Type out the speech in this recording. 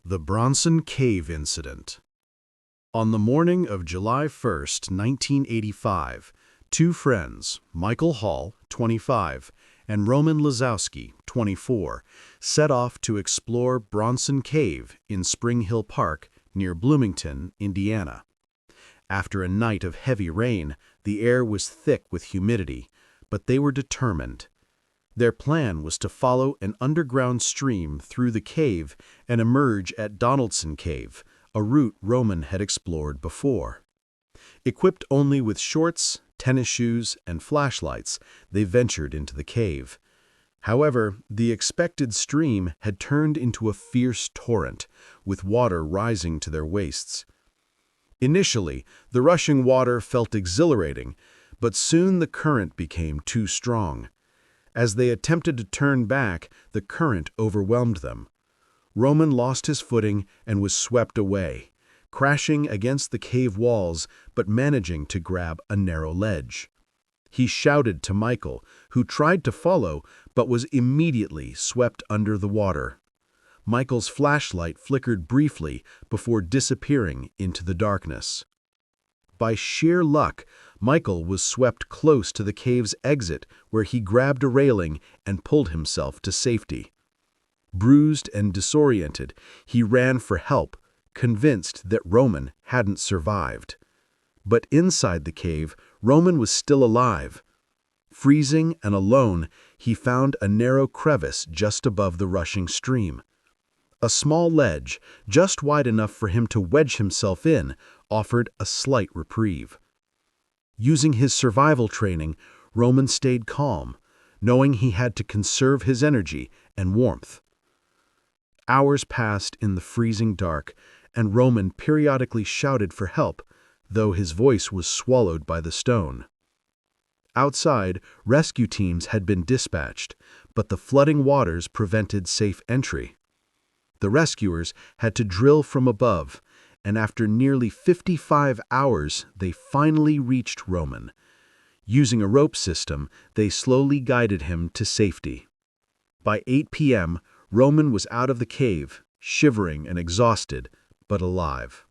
The Bronson Cave Incident. On the morning of July 1st, 1985, two friends, Michael Hall, 25, and Roman Lazowski, 24, set off to explore Bronson Cave in Spring Hill Park near Bloomington, Indiana. After a night of heavy rain, the air was thick with humidity, but they were determined. Their plan was to follow an underground stream through the cave and emerge at Donaldson Cave, a route Roman had explored before. Equipped only with shorts, tennis shoes, and flashlights, they ventured into the cave. However, the expected stream had turned into a fierce torrent, with water rising to their waists. Initially, the rushing water felt exhilarating, but soon the current became too strong. As they attempted to turn back, the current overwhelmed them. Roman lost his footing and was swept away, crashing against the cave walls but managing to grab a narrow ledge. He shouted to Michael, who tried to follow but was immediately swept under the water. Michael's flashlight flickered briefly before disappearing into the darkness. By sheer luck, Michael was swept close to the cave's exit, where he grabbed a railing and pulled himself to safety. Bruised and disoriented, he ran for help, convinced that Roman hadn't survived. But inside the cave, Roman was still alive. Freezing and alone, he found a narrow crevice just above the rushing stream. A small ledge, just wide enough for him to wedge himself in, offered a slight reprieve. Using his survival training, Roman stayed calm, knowing he had to conserve his energy and warmth. Hours passed in the freezing dark, and Roman periodically shouted for help, though his voice was swallowed by the stone. Outside, rescue teams had been dispatched, but the flooding waters prevented safe entry. The rescuers had to drill from above, and after nearly 55 hours, they finally reached Roman. Using a rope system, they slowly guided him to safety. By 8 p.m., Roman was out of the cave, shivering and exhausted, but alive.